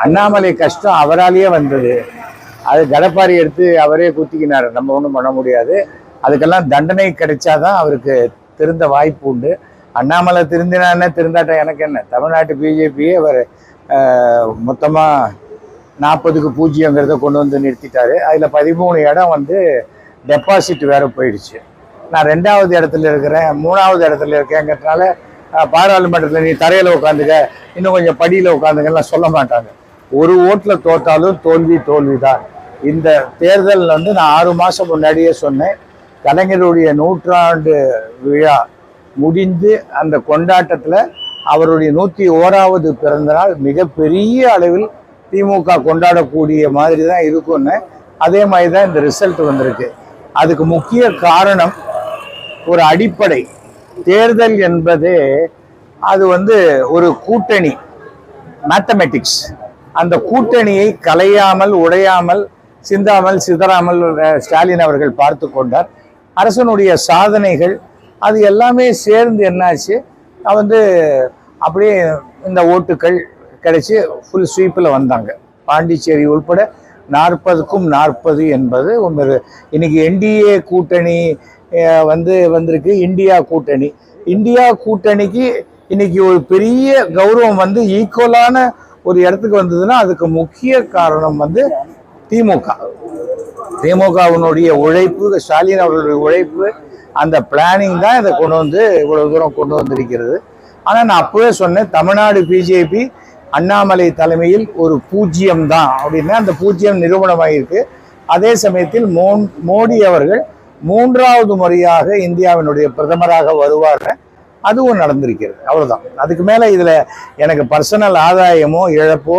அண்ணாமலை கஷ்டம் அவராலேயே வந்தது. அது கடப்பாரி எடுத்து அவரே குத்திக்கினார். நம்ம ஒன்றும் பண்ண முடியாது. அதுக்கெல்லாம் தண்டனை கிடைச்சாதான் அவருக்கு திருந்த வாய்ப்பு உண்டு. அண்ணாமலை திருந்தினா என்ன, திருந்தாட்ட எனக்கு என்ன? தமிழ்நாட்டு பிஜேபியே அவர் மொத்தமாக 40க்கு 0 கொண்டு வந்து நிறுத்திட்டாரு. அதில் 13 இடம் வந்து டெபாசிட் வேறு போயிடுச்சு. நான் 2வது இடத்துல இருக்கிறேன், 3வது இடத்துல இருக்கேங்கிறதுனால பாராளுமன்றத்தில் நீ தரையில் உட்காந்துக்க, இன்னும் கொஞ்சம் படியில் உட்காந்துக்கலாம் சொல்ல மாட்டாங்க. ஒரு ஓட்டில் தோற்றாலும் தோல்வி தான். இந்த தேர்தல் வந்து நான் 6 மாதம் முன்னாடியே சொன்னேன். கலைஞருடைய 100ஆண்டு விழா முடிந்து அந்த கொண்டாட்டத்தில் அவருடைய 101வது பிறந்தநாள் மிகப்பெரிய அளவில் திமுக கொண்டாடக்கூடிய மாதிரி தான் இருக்கும்னு. அதே மாதிரி தான் இந்த ரிசல்ட் வந்திருக்கு. அதுக்கு முக்கிய காரணம் ஒரு அடிப்படை. தேர்தல் என்பது அது வந்து ஒரு கூட்டணி, மேத்தமெட்டிக்ஸ். அந்த கூட்டணியை கலையாமல், உடையாமல், சிந்தாமல், சிதறாமல் ஸ்டாலின் அவர்கள் பார்த்து கொண்டார். அரசனுடைய சாதனைகள் அது எல்லாமே சேர்ந்து என்னாச்சு, வந்து அப்படியே இந்த ஓட்டுக்கள் கிடைச்சி ஃபுல் ஸ்வீப்பில் வந்தாங்க. பாண்டிச்சேரி உள்பட 40க்கும் 40 என்பது இன்னைக்கு என்டிஏ கூட்டணி வந்திருக்கு. இந்தியா கூட்டணிக்கு இன்னைக்கு ஒரு பெரிய கௌரவம் வந்து ஈக்குவலான ஒரு இடத்துக்கு வந்ததுன்னா அதுக்கு முக்கிய காரணம் வந்து திமுகவினுடைய உழைப்பு, ஸ்டாலின் அவர்களுடைய உழைப்பு, அந்த பிளானிங் தான் இதை கொண்டு வந்து இவ்வளவு தூரம் கொண்டு வந்திருக்கிறது. ஆனால் நான் அப்பவே சொன்னேன், தமிழ்நாடு பிஜேபி அண்ணாமலை தலைமையில் ஒரு 0 தான் அப்படின்னா அந்த 0 நிரூபணமாயிருக்கு. அதே சமயத்தில் மோடி அவர்கள் 3வது முறையாக இந்தியாவினுடைய பிரதமராக வருவார், அதுவும் நடந்திருக்கிறது. அவ்வளவுதான். அதுக்கு மேல இதுல எனக்கு பர்சனல் ஆதாயமோ இழப்போ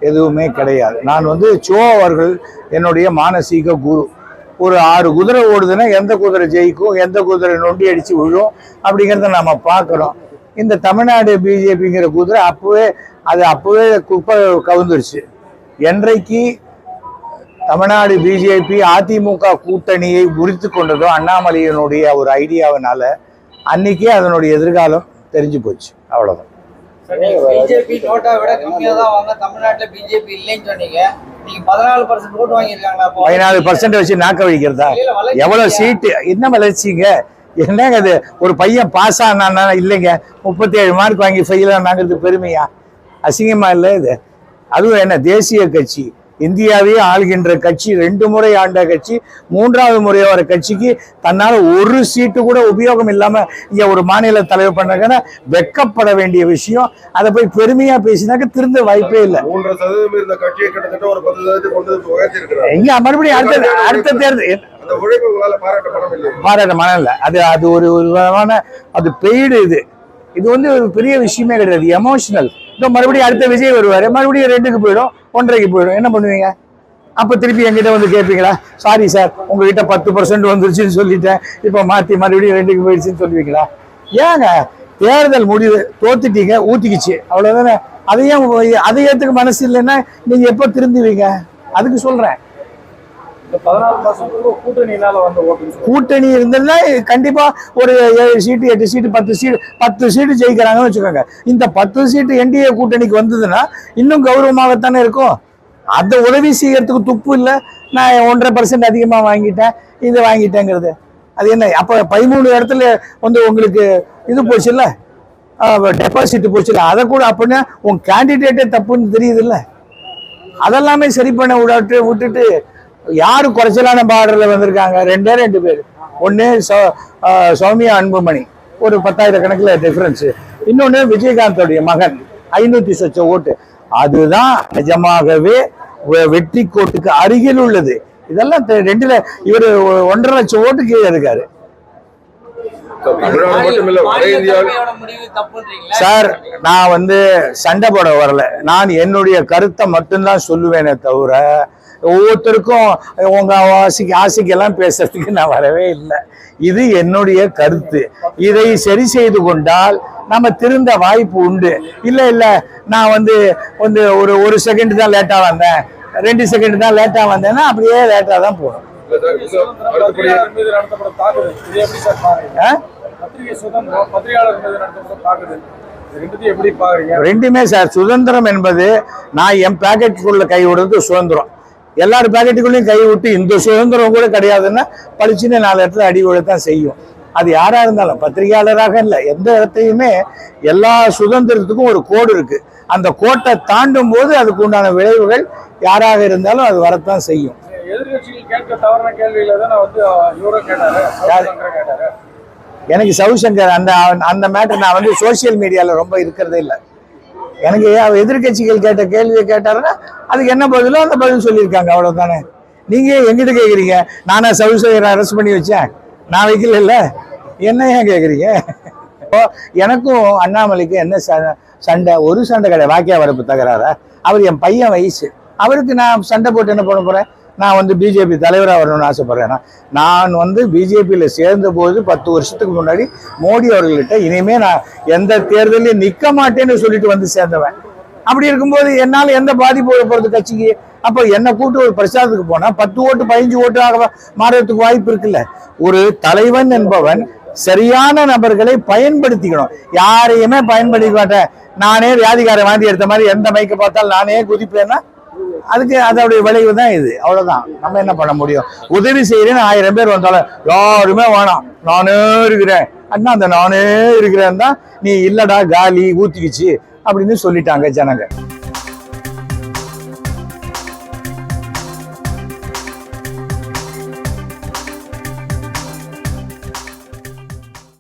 எதுவுமே கிடையாது. நான் வந்து சோ அவர்கள் என்னுடைய மானசீக குரு. ஒரு 6 குதிரை ஓடுதுன்னா எந்த குதிரை ஜெயிக்கும், எந்த குதிரை நொண்டி அடிச்சு விழும் அப்படிங்கிறத நம்ம பார்க்குறோம். இந்த தமிழ்நாடு பிஜேபிங்கிற குதிரை அப்பவே குப்பை கவுந்துருச்சு. என்றைக்கு தமிழ்நாடு பிஜேபி அதிமுக கூட்டணியை முறித்து கொண்டதோ அண்ணாமலையினுடைய ஒரு ஐடியாவினால, அன்னைக்கே அதனுடைய எதிர்காலம் தெரிஞ்சு போச்சு. அவ்வளவுதான். பிஜேபி நோட்டா விட கம்மியா தான் வாங்க, தமிழ்நாட்டுல பிஜேபி இல்லைன்னு சொன்னீங்க. நீங்க 14% ஓட்டு வாங்கியிருக்காங்களா? 14% வச்சு நாக்க வைக்கிறதா? எவ்வளவு சீட்டு, என்ன வளர்ச்சிங்க, என்னங்க அது? ஒரு பையன் பாஸ் ஆனா இல்லைங்க, 37 மார்க் வாங்கி ஃபெயில் ஆனாங்கிறது பெருமையா? அசிங்கமா இல்லை இது? அதுவும் என்ன தேசிய கட்சி, இந்தியாவே ஆள்கின்ற கட்சி, 2 முறை ஆண்ட கட்சி, 3வது முறை வர கட்சிக்கு தன்னால ஒரு சீட்டு கூட உபயோகம் இல்லாம இங்க ஒரு மாநில தலைவர் பண்ணாங்கன்னா வெக்கப்பட வேண்டிய விஷயம். அதை போய் பெருமையா பேசினாக்க திருந்த வாய்ப்பே இல்லை. 3% இந்த கட்சியை கிட்டத்தட்ட ஒரு 10% கொண்டு வந்து உயர்த்திருக்கிறாங்க. இங்க மறுபடியும் அடுத்த தேர்தல் பாராட்ட மனம் இல்லை. அது ஒரு விதமான அது பெய்டு. இது வந்து ஒரு பெரிய விஷயமே கிடையாது, எமோஷனல். மறுபடியும் அடுத்த விஜய் வருவாரு, மறுபடியும் 2க்கு போயிடும், 1.5க்கு போயிடும். என்ன பண்ணுவீங்க? அப்ப திருப்பி என்கிட்ட வந்து கேட்பீங்களா, சாரி சார் உங்ககிட்ட 10% வந்துருச்சுன்னு சொல்லிட்டேன், இப்ப மாத்தி மறுபடியும் 2க்கு போயிடுச்சுன்னு சொல்லுவீங்களா? ஏங்க, தேர்தல் முடிவு, தோத்துட்டீங்க, ஊத்திக்கிச்சு, அவ்வளவுதானே. அதை ஏத்துக்க மனசு இல்லைன்னா நீங்க எப்ப திருந்துவீங்க? அதுக்கு சொல்றேன். கூட்டணி இருந்ததுன்னா கண்டிப்பா ஒரு 7 சீட்டு 8 சீட்டு 10 சீட்டு ஜெயிக்கிறாங்கன்னு வச்சுக்கோங்க. இந்த 10 சீட்டு என்டிஏ கூட்டணிக்கு வந்ததுன்னா இன்னும் கௌரவமாகத்தானே இருக்கும். அந்த உதவி செய்யறதுக்கு துப்பு இல்லை. நான் 1.5% அதிகமா வாங்கிட்டேன், இது வாங்கிட்டேங்கிறது அது என்ன? அப்ப 13 இடத்துல வந்து உங்களுக்கு இது போச்சு இல்ல, டெபாசிட் போச்சு இல்ல, அதை கூட அப்படின்னா உங்க கேண்டிடேட்டே தப்புன்னு தெரியுது இல்ல. அதெல்லாமே சரி பண்ண விட்டுட்டு யாரு குறைச்சலான பார்டர்ல வந்திருக்காங்க? 2 பேர். ஒன்னு சௌமியா அன்புமணி, ஒரு 10,000 கணக்குல டிஃபரன்ஸ். இன்னொன்னு விஜயகாந்தோடைய மகன் 500 சொச்ச ஓட்டு. அதுதான் நிஜமாகவே வெற்றி கோட்டுக்கு அருகில் உள்ளது. இதெல்லாம் 2ல இவர் 1.5 லட்சம் ஓட்டு கீழே இருக்காரு. சார், நான் வந்து சண்டை போட வரல, நான் என்னுடைய கருத்தை மட்டும்தான் சொல்லுவேனே தவிர ஒவ்வொருத்தருக்கும் உங்க ஆசைக்கெல்லாம் பேசுறதுக்கு நான் வரவே இல்லை. இது என்னுடைய கருத்து. இதை சரி செய்து கொண்டால் நம்ம திருந்த வாய்ப்பு உண்டு. இல்ல நான் வந்து ஒரு செகண்ட் தான் லேட்டா வந்தேன், 2 செகண்ட் தான் லேட்டா வந்தேன்னா அப்படியே லேட்டா தான் போகணும். ரெண்டுத்தையும் எப்படி பாக்குறீங்க? ரெண்டுமே சார், சுதந்திரம் என்பது நான் என் பேக்கெட்டுக்குள்ள கை விடுறது சுதந்திரம். எல்லாரும் பேக்கெட்டுக்குள்ளேயும் கை விட்டு இந்த சுதந்திரம் கூட கிடையாதுன்னா பளிச்சுன்னு 4 இடத்துல அடி விழத்தான் செய்யும். அது யாரா இருந்தாலும், பத்திரிகையாளராக இல்லை, எந்த இடத்தையுமே எல்லா சுதந்திரத்துக்கும் ஒரு கோடு இருக்கு. அந்த கோட்டை தாண்டும் போது அதுக்கு உண்டான விளைவுகள் யாராக இருந்தாலும் அது வரத்தான் செய்யும். எதிர்கட்சிகள் கேட்க தவறான கேள்வியில தான் வந்து இவரும் கேட்டாரு. எனக்கு சவுசங்கர் அந்த மேட்டர் நான் வந்து சோசியல் மீடியாவில் ரொம்ப இருக்கிறதே இல்லை. எனக்கு எதிர்கட்சிகள் கேட்ட கேள்வியை கேட்டாருன்னா அதுக்கு என்ன பதிலோ அந்த பதில் சொல்லியிருக்காங்க, அவ்வளவுதானே. நீங்க எங்கிட்ட கேட்குறீங்க, நானா சவுசங்கரை அரெஸ்ட் பண்ணி வச்சேன்? நான் வைக்கல இல்லை, என்ன ஏன் கேட்குறீங்க? எனக்கும் அண்ணாமலைக்கும் என்ன சண்டை? ஒரு சண்டை கிடையாது. வாக்கியா வரப்பு தகராறா? அவர் என் பையன் வயசு, அவருக்கு நான் சண்டை போட்டு என்ன பண்ண போறேன்? நான் வந்து பிஜேபி தலைவராக வரணும்னு ஆசைப்படுறேன். நான் வந்து பிஜேபியில் சேர்ந்த போது 10 வருஷத்துக்கு முன்னாடி மோடி அவர்கள்ட்ட இனிமே நான் எந்த தேர்தலையும் நிற்க மாட்டேன்னு சொல்லிட்டு வந்து சேர்ந்தவன். அப்படி இருக்கும்போது என்னால் எந்த பாதிப்பு போகிறது கட்சிக்கு? அப்போ என்னை கூட்டு ஒரு பிரச்சாரத்துக்கு போனா 10 ஓட்டு 15 ஓட்டாக மாறுறதுக்கு வாய்ப்பு இருக்குல்ல. ஒரு தலைவன் என்பவன் சரியான நபர்களை பயன்படுத்திக்கணும். யாரையுமே பயன்படுத்திக்க மாட்டேன், நானே வியாதிகார வாந்தி எடுத்த மாதிரி எந்த மைக்கை பார்த்தாலும் நானே குதிப்பேன்னா அதுக்கு அதோடைய விளைவு தான் இது, அவ்வளவுதான். நம்ம என்ன பண்ண முடியும்? உதவி செய்யறேன்னு 1000 பேர் வந்தாலும் யாருமே வேணாம், நானே இருக்கிறேன் அண்ணா, அந்த நானே இருக்கிறேன் தான் நீ இல்லடா காலி ஊத்திக்கிச்சு அப்படின்னு சொல்லிட்டாங்க ஜனங்க.